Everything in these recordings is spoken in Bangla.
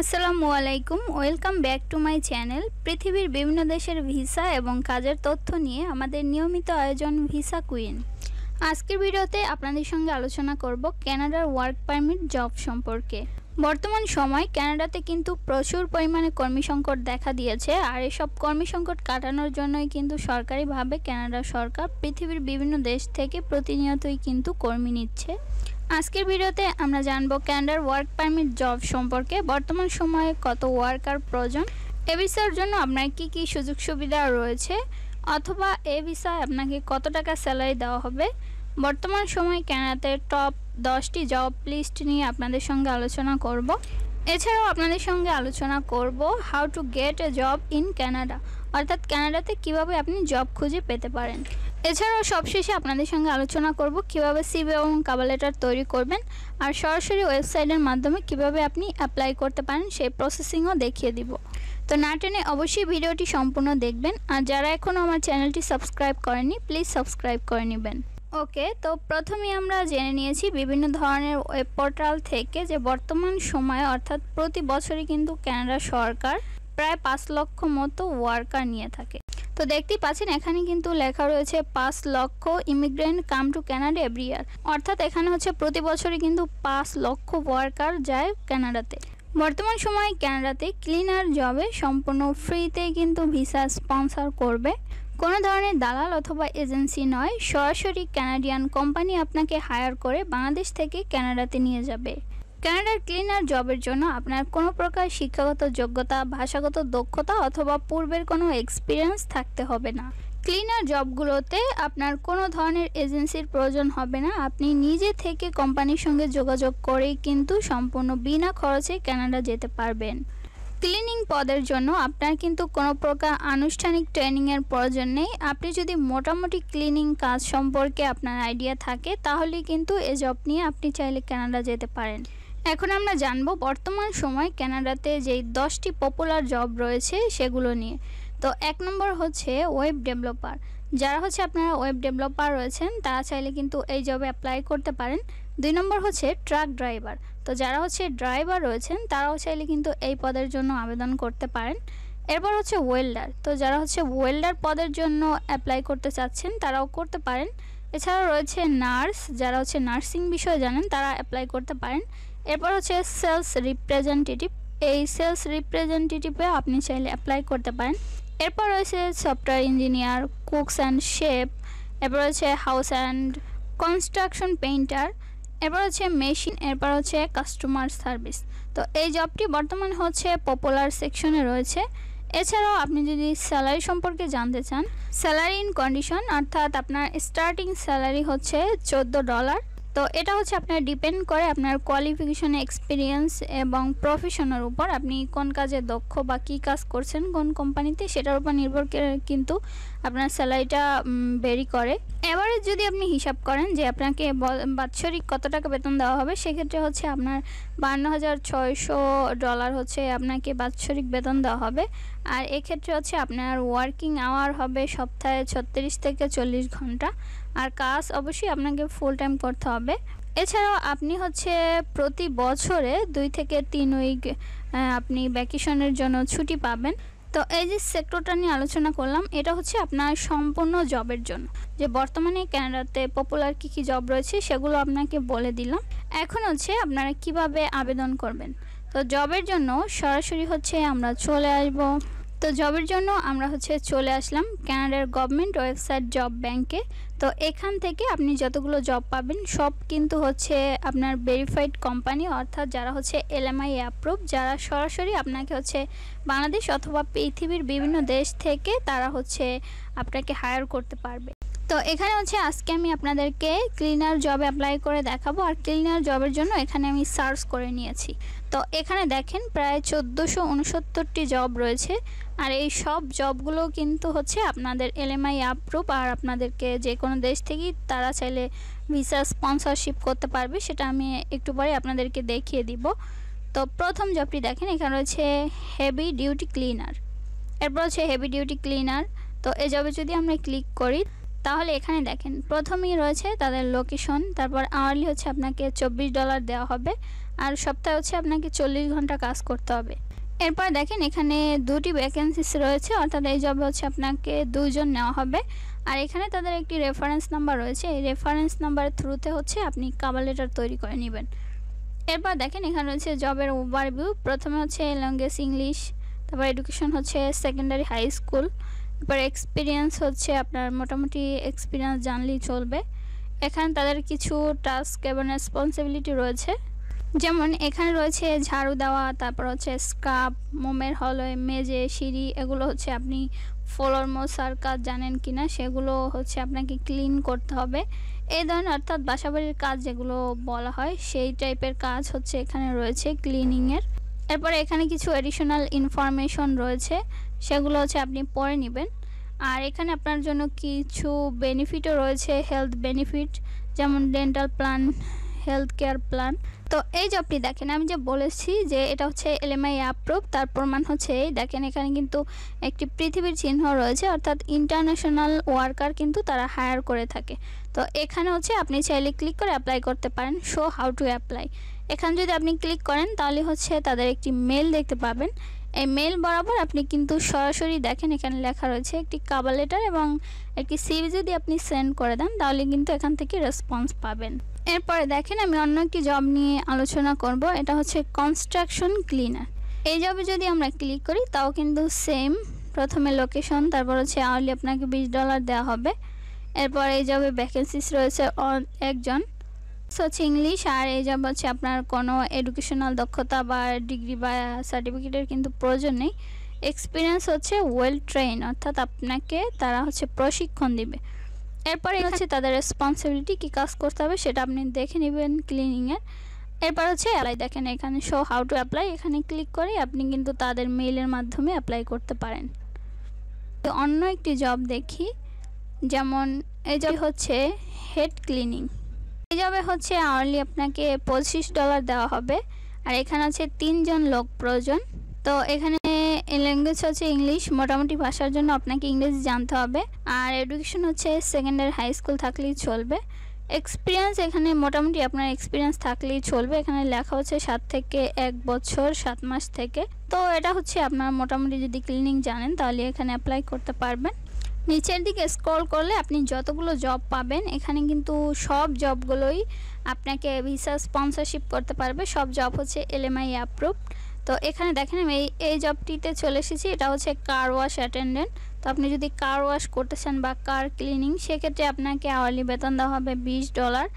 আসসালামু আলাইকুম, welcome back to my channel. পৃথিবীর বিভিন্ন দেশের ভিসা এবং কাজের তথ্য নিয়ে আমাদের নিয়মিত আয়োজন ভিসা কুইন। আজকের ভিডিওতে আপনাদের সঙ্গে আলোচনা করব কানাডার ওয়ার্ক পারমিট জব সম্পর্কে। বর্তমান সময় কানাডাতে কিন্তু প্রচুর পরিমাণে কর্মী সংকট দেখা দিয়েছে, আর এসব কর্মী সংকট কাটানোর জন্যই কিন্তু সরকারিভাবে কানাডা সরকার পৃথিবীর বিভিন্ন দেশ থেকে প্রতিনিয়তই কিন্তু কর্মী নিচ্ছে। আজকের ভিডিওতে আমরা জানবো কানাডার ওয়ার্ক পারমিট জব সম্পর্কে। বর্তমান সময়ে কত ওয়ার্কার প্রয়োজন, এ ভিসার জন্য আপনার কি সুযোগ সুবিধা রয়েছে, অথবা এ ভিসায় আপনাকে কত টাকা স্যালারি দেওয়া হবে। বর্তমান সময়ে কানাডাতে টপ 10টি জব লিস্ট নিয়ে আপনাদের সঙ্গে আলোচনা করব। এছাড়াও আপনাদের সঙ্গে আলোচনা করব how to get A job in Canada, অর্থাৎ কানাডাতে কিভাবে আপনি জব খুঁজে পেতে পারেন। এছাড়াও সবশেষে আপনাদের সঙ্গে আলোচনা করব কিভাবে সিভি এবং কভার লেটার তৈরি করবেন, আর সরাসরি ওয়েবসাইটের মাধ্যমে কিভাবে আপনি অ্যাপ্লাই করতে পারেন সেই প্রসেসিংও দেখিয়ে দিব। তো না টেনে অবশ্যই ভিডিওটি সম্পূর্ণ দেখবেন, আর যারা এখনও আমার চ্যানেলটি সাবস্ক্রাইব করেনি প্লিজ সাবস্ক্রাইব করে নেবেন। ওকে, তো প্রথমেই আমরা জেনে নিয়েছি বিভিন্ন ধরনের ওয়েব পোর্টাল থেকে যে বর্তমান সময়ে অর্থাৎ প্রতি বছরই কিন্তু কানাডা সরকার প্রায় 5 লক্ষ মতো ওয়ার্কার নিয়ে থাকে। তো দেখতেই পাচ্ছেন এখানে কিন্তু লেখা রয়েছে 5 lakh immigrant come to Canada every year, অর্থাৎ এখানে হচ্ছে প্রতি বছরই কিন্তু 5 লক্ষ ওয়ার্কার যায় কানাডাতে। বর্তমান সময়ে কানাডাতে ক্লিনার জবে সম্পূর্ণ ফ্রিতে কিন্তু ভিসা স্পন্সর করবে। কোনো ধরনের দালাল অথবা এজেন্সি নয়, সরাসরি কানাডিয়ান কোম্পানি আপনাকে হায়ার করে বাংলাদেশ থেকে কানাডাতে নিয়ে যাবে। কানাডার ক্লিনার জবের জন্য আপনার কোনো প্রকার শিক্ষাগত যোগ্যতা, ভাষাগত দক্ষতা অথবা পূর্বের কোনো এক্সপিরিয়েন্স থাকতে হবে না। ক্লিনার জবগুলোতে আপনার কোনো ধরনের এজেন্সির প্রয়োজন হবে না। আপনি নিজে থেকে কোম্পানির সঙ্গে যোগাযোগ করেই কিন্তু সম্পূর্ণ বিনা খরচে কানাডা যেতে পারবেন। ক্লিনিং পদের জন্য আপনার কিন্তু কোনো প্রকার আনুষ্ঠানিক ট্রেনিংয়ের প্রয়োজন নেই। আপনি যদি মোটামুটি ক্লিনিং কাজ সম্পর্কে আপনার আইডিয়া থাকে তাহলে কিন্তু এই জব নিয়ে আপনি চাইলে কানাডা যেতে পারেন। এখন আমরা জানবো বর্তমান সময় কানাডাতে যেই 10টি পপুলার জব রয়েছে সেগুলো নিয়ে। তো 1 নম্বর হচ্ছে ওয়েব ডেভেলপার। যারা হচ্ছে আপনারা ওয়েব ডেভেলপার রয়েছেন তারা চাইলে কিন্তু এই জবে অ্যাপ্লাই করতে পারেন। 2 নম্বর হচ্ছে ট্রাক ড্রাইভার। তো যারা হচ্ছে ড্রাইভার রয়েছেন তারাও চাইলে কিন্তু এই পদের জন্য আবেদন করতে পারেন। এরপর হচ্ছে ওয়েল্ডার। তো যারা হচ্ছে ওয়েল্ডার পদের জন্য অ্যাপ্লাই করতে চাচ্ছেন তারাও করতে পারেন। এছাড়াও রয়েছে নার্স, যারা হচ্ছে নার্সিং বিষয়ে জানেন তারা অ্যাপ্লাই করতে পারেন। এরপর হচ্ছে সেলস রিপ্রেজেন্টেটিভ। এই সেলস রিপ্রেজেন্টেটিভে আপনি চাইলে অ্যাপ্লাই করতে পারেন। এরপর রয়েছে software engineer, cooks and chef. এরপর হচ্ছে হাউস অ্যান্ড কনস্ট্রাকশন পেইন্টার। এরপর হচ্ছে মেশিন। এরপর হচ্ছে কাস্টমার সার্ভিস। তো এই জবটি বর্তমানে হচ্ছে পপুলার সেকশনে রয়েছে। এছাড়াও আপনি যদি স্যালারি সম্পর্কে জানতে চান, স্যালারি ইন কন্ডিশন অর্থাৎ আপনার স্টার্টিং স্যালারি হচ্ছে $14। তো এটা হচ্ছে আপনার ডিপেন্ড করে আপনার কোয়ালিফিকেশন, এক্সপিরিয়েন্স এবং প্রফেশনের উপর। আপনি কোন কাজে দক্ষ বা কী কাজ করছেন কোন কোম্পানিতে সেটার উপর নির্ভর করে কিন্তু আপনার স্যালারিটা ভেরি করে। এবারে যদি আপনি হিসাব করেন যে আপনাকে বাৎসরিক কত টাকা বেতন দেওয়া হবে, সেক্ষেত্রে হচ্ছে আপনার $52,600 হচ্ছে আপনাকে বাৎসরিক বেতন দেওয়া হবে। আর এক্ষেত্রে হচ্ছে আপনার ওয়ার্কিং আওয়ার হবে সপ্তাহে 36 থেকে 40 ঘন্টা। আর কাজ অবশ্যই আপনাকে ফুল টাইম করতে হবে। এছাড়াও আপনি হচ্ছে প্রতি বছরে 2 থেকে 3 উইক আপনি ভ্যাকেশনের জন্য ছুটি পাবেন। তো এই যে সেক্টরটা নিয়ে আলোচনা করলাম এটা হচ্ছে আপনার সম্পূর্ণ জবের জন্য। যে বর্তমানে কানাডাতে পপুলার কী জব রয়েছে সেগুলো আপনাকে বলে দিলাম। এখন হচ্ছে আপনারা কিভাবে আবেদন করবেন। তো জবের জন্য সরাসরি হচ্ছে আমরা চলে আসব। তো জবের জন্য আমরা হচ্ছে চলে আসলাম কানাডার গভর্নমেন্ট ওয়েবসাইট জব ব্যাংকে। তো এখান থেকে আপনি যতগুলো জব পাবেন সব কিন্তু হচ্ছে আপনার ভেরিফাইড কোম্পানি, অর্থাৎ যারা হচ্ছে LMI অ্যাপ্রুভ, যারা সরাসরি আপনাকে হচ্ছে বাংলাদেশ অথবা পৃথিবীর বিভিন্ন দেশ থেকে তারা হচ্ছে আপনাকে হায়ার করতে পারবে। তো এখানে হচ্ছে আজকে আমি আপনাদেরকে ক্লিনার জবে অ্যাপ্লাই করে দেখাবো। আর ক্লিনার জবের জন্য এখানে আমি সার্চ করে নিয়েছি। তো এখানে দেখেন প্রায় 1469টি জব রয়েছে। আর এই সব জবগুলো কিন্তু হচ্ছে আপনাদের LMI অ্যাপ্রুভ, আর আপনাদেরকে যে কোনো দেশ থেকেই তারা চাইলে ভিসা স্পন্সরশিপ করতে পারবে। সেটা আমি একটু পরে আপনাদেরকে দেখিয়ে দিব। তো প্রথম জবটি দেখেন এখানে রয়েছে হেভি ডিউটি ক্লিনার। এরপর হচ্ছে হেভি ডিউটি ক্লিনার। তো এই জবে যদি আমরা ক্লিক করি তাহলে এখানে দেখেন প্রথমেই রয়েছে তাদের লোকেশন, তারপর আওয়ারলি হচ্ছে আপনাকে $24 দেওয়া হবে। আর সপ্তাহে হচ্ছে আপনাকে 40 ঘন্টা কাজ করতে হবে। এরপর দেখেন এখানে 2টি ভ্যাকেন্সিস রয়েছে, অর্থাৎ এই জবে হচ্ছে আপনাকে 2 জন নেওয়া হবে। আর এখানে তাদের একটি রেফারেন্স নাম্বার রয়েছে, এই রেফারেন্স নাম্বারের থ্রুতে হচ্ছে আপনি কভার লেটার তৈরি করে নেবেন। এরপর দেখেন এখানে রয়েছে জবের ওভারভিউ। প্রথমে হচ্ছে ল্যাঙ্গুয়েজ ইংলিশ, তারপর এডুকেশন হচ্ছে সেকেন্ডারি হাই স্কুল, তারপর এক্সপিরিয়েন্স হচ্ছে আপনার মোটামুটি এক্সপিরিয়েন্স জানলেই চলবে। এখানে তাদের কিছু টাস্ক এবং রেসপন্সিবিলিটি রয়েছে, যেমন এখানে রয়েছে ঝাড়ু দেওয়া, তারপর হচ্ছে স্ক্রাব, মোমের হলওয়ে, মেজে, সিঁড়ি, এগুলো হচ্ছে আপনি ফ্লোর মোছার কাজ জানেন কিনা সেগুলো হচ্ছে আপনাকে ক্লিন করতে হবে। এই ধরনের অর্থাৎ বাসাবাড়ির কাজ যেগুলো বলা হয় সেই টাইপের কাজ হচ্ছে এখানে রয়েছে ক্লিনিংয়ের। এরপরে এখানে কিছু এডিশনাল ইনফরমেশন রয়েছে, সেগুলো হচ্ছে আপনি পড়ে নেবেন। আর এখানে আপনার জন্য কিছু বেনিফিটও রয়েছে, হেলথ বেনিফিট, যেমন dental plan, health care plan. তো এই জবটি দেখেন আমি যে বলেছি যে এটা হচ্ছে LMI অ্যাপ্রুভ, তার প্রমাণ হচ্ছে এই দেখেন এখানে কিন্তু একটি পৃথিবীর চিহ্ন রয়েছে, অর্থাৎ ইন্টারন্যাশনাল ওয়ার্কার কিন্তু তারা হায়ার করে থাকে। তো এখানে হচ্ছে আপনি চাইলে ক্লিক করে অ্যাপ্লাই করতে পারেন, শো হাউ টু অ্যাপ্লাই। এখানে যদি আপনি ক্লিক করেন তাহলে হচ্ছে তাদের একটি মেল দেখতে পাবেন। এই মেল বরাবর আপনি কিন্তু সরাসরি দেখেন এখানে লেখা রয়েছে একটি কভার লেটার এবং একটি CV যদি আপনি সেন্ড করে দেন তাহলে কিন্তু এখান থেকে রেসপন্স পাবেন। এরপরে দেখেন আমি অন্য একটি জব নিয়ে আলোচনা করব, এটা হচ্ছে কনস্ট্রাকশন ক্লিনার। এই জবে যদি আমরা ক্লিক করি তাও কিন্তু সেম, প্রথমে লোকেশন, তারপর হচ্ছে আওয়ারলি আপনাকে $20 দেওয়া হবে। এরপর এই জবে ভ্যাকেন্সিস রয়েছে একজন, হচ্ছে ইংলিশ। আর এই জব হচ্ছে আপনার কোনো এডুকেশনাল দক্ষতা বা ডিগ্রি বা সার্টিফিকেটের কিন্তু প্রয়োজন নেই। এক্সপিরিয়েন্স হচ্ছে ওয়েল ট্রেন, অর্থাৎ আপনাকে তারা হচ্ছে প্রশিক্ষণ দিবে। এরপরে হচ্ছে তাদের রেসপন্সিবিলিটি কী কাজ করতে হবে সেটা আপনি দেখে নেবেন ক্লিনিংয়ের। এরপর হচ্ছে অ্যাপ্লাই, দেখেন এখানে শো হাউ টু অ্যাপ্লাই, এখানে ক্লিক করে আপনি কিন্তু তাদের মেইলের মাধ্যমে অ্যাপ্লাই করতে পারেন। অন্য একটি জব দেখি, যেমন এই জব হচ্ছে হেড ক্লিনিং। এই জবে হচ্ছে আওয়ারলি আপনাকে $25 দেওয়া হবে। আর এখানে আছে 3 জন লোক প্রয়োজন। তো এখানে ল্যাঙ্গুয়েজ হচ্ছে ইংলিশ, মোটামুটি ভাষার জন্য আপনাকে ইংরেজি জানতে হবে। আর এডুকেশন হচ্ছে সেকেন্ডারি হাই স্কুল থাকলেই চলবে। এক্সপিরিয়েন্স এখানে মোটামুটি আপনার এক্সপিরিয়েন্স থাকলেই চলবে, এখানে লেখা হচ্ছে 7 থেকে 1 বছর 7 মাস থেকে। তো এটা হচ্ছে আপনার মোটামুটি যদি ক্লিনিং জানেন তাহলে এখানে অ্যাপ্লাই করতে পারবেন। নিচের দিকে স্ক্রল করলে আপনি যতগুলো জব পাবেন, এখানে কিন্তু সব জবগুলোই আপনাকে ভিসা স্পন্সরশিপ করতে পারবে, সব জব হচ্ছে LMI অ্যাপ্রুভ। তো এখানে দেখেন আমি এই জবটিতে চলে এসেছি, এটা হচ্ছে কার ওয়াশ অ্যাটেন্ডেন্ট। তো আপনি যদি কার ওয়াশ করতে চান বা কার ক্লিনিং, সেক্ষেত্রে আপনাকে আওয়ারলি বেতন দেওয়া হবে $20।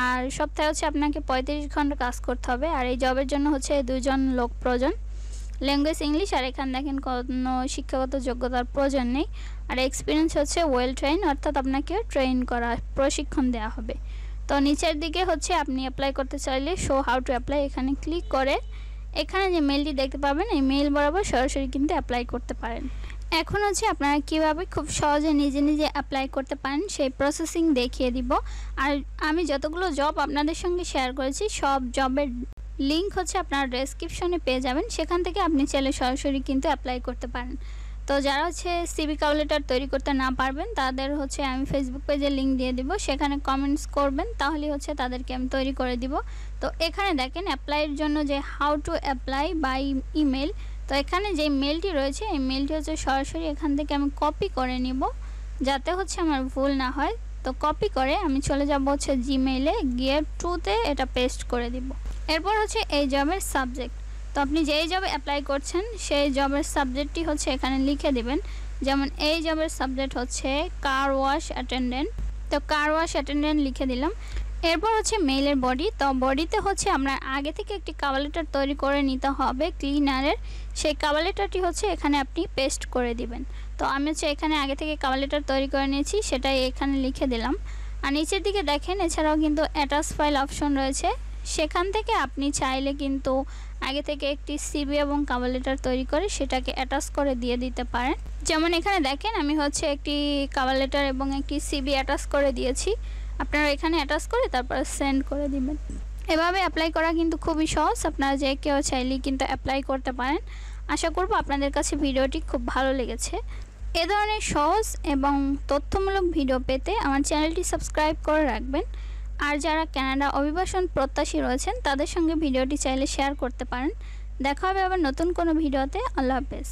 আর সপ্তাহে হচ্ছে আপনাকে 35 ঘন্টা কাজ করতে হবে। আর এই জবের জন্য হচ্ছে 2 জন লোক প্রয়োজন, ল্যাঙ্গুয়েজ ইংলিশ। আর এখানে দেখেন কোনো শিক্ষাগত যোগ্যতার প্রয়োজন নেই। আর এক্সপিরিয়েন্স হচ্ছে ওয়েল ট্রেন, অর্থাৎ আপনাকে ট্রেন করা, প্রশিক্ষণ দেওয়া হবে। তো নিচের দিকে হচ্ছে আপনি অ্যাপ্লাই করতে চাইলে শো হাউ টু অ্যাপ্লাই, এখানে ক্লিক করে এখানে যে মেলটি দেখতে পাবেন এই মেল বরাবর সরাসরি কিন্তু অ্যাপ্লাই করতে পারেন। এখন হচ্ছে আপনারা কীভাবে খুব সহজে নিজে নিজে অ্যাপ্লাই করতে পারেন সেই প্রসেসিং দেখিয়ে দিব। আর আমি যতগুলো জব আপনাদের সঙ্গে শেয়ার করেছি সব জবের লিঙ্ক হচ্ছে আপনার ডেসক্রিপশনে পেয়ে যাবেন, সেখান থেকে আপনি চাইলে সরাসরি কিন্তু অ্যাপ্লাই করতে পারেন। তো যারা হচ্ছে CV কভার লেটার তৈরি করতে না পারবেন তাদের হচ্ছে আমি ফেসবুক পেজে লিঙ্ক দিয়ে দিব, সেখানে কমেন্টস করবেন, তাহলে হচ্ছে তাদেরকে আমি তৈরি করে দিব। তো এখানে দেখেন অ্যাপ্লাইয়ের জন্য যে how to apply by email, তো এখানে যে মেলটি রয়েছে এই মেলটি হচ্ছে সরাসরি এখান থেকে আমি কপি করে নিব যাতে হচ্ছে আমার ভুল না হয়। তো কপি করে আমি চলে যাব হচ্ছে জিমেইলে, গিয়ে ট্রুতে এটা পেস্ট করে দিব। এরপর হচ্ছে এই জবের সাবজেক্ট, তো আপনি যেই জবে অ্যাপ্লাই করছেন সেই জবের সাবজেক্টটি হচ্ছে এখানে লিখে দিবেন। যেমন এই জবের সাবজেক্ট হচ্ছে কার ওয়াশ অ্যাটেন্ডেন্ট, তো কার ওয়াশ অ্যাটেন্ডেন্ট লিখে দিলাম। এরপর হচ্ছে মেইলের বডি, তো বডিতে হচ্ছে আমরা আগে থেকে একটি কভার লেটার তৈরি করে নিতে হবে ক্লিনারের, সেই কভার লেটারটি হচ্ছে এখানে আপনি পেস্ট করে দিবেন। তো আমি হচ্ছে এখানে আগে থেকে কভার লেটার তৈরি করে নিয়েছি, সেটাই এখানে লিখে দিলাম। আর নিচের দিকে দেখেন এছাড়াও কিন্তু অ্যাটাচ ফাইল অপশন রয়েছে, সেখান থেকে আপনি চাইলে কিন্তু আগে থেকে একটি CV এবং কভার লেটার তৈরি করে সেটাকে অ্যাটাচ করে দিয়ে দিতে পারেন। যেমন এখানে দেখেন আমি হচ্ছে একটি কভার লেটার এবং একটি CV অ্যাটাচ করে দিয়েছি, আপনারা এখানে অ্যাটাচ করে তারপরে সেন্ড করে দিবেন। এভাবে অ্যাপ্লাই করা কিন্তু খুবই সহজ, আপনারা যে কেউ চাইলেই কিন্তু অ্যাপ্লাই করতে পারেন। আশা করব আপনাদের কাছে ভিডিওটি খুব ভালো লেগেছে। এ ধরনের সহজ এবং তথ্যমূলক ভিডিও পেতে আমার চ্যানেলটি সাবস্ক্রাইব করে রাখবেন। আর যারা কানাডা অভিবাসন প্রত্যাশী রয়েছেন তাদের সঙ্গে ভিডিওটি চাইলে শেয়ার করতে পারেন। দেখা হবে আবার নতুন কোনো ভিডিওতে। আল্লাহ হাফেজ।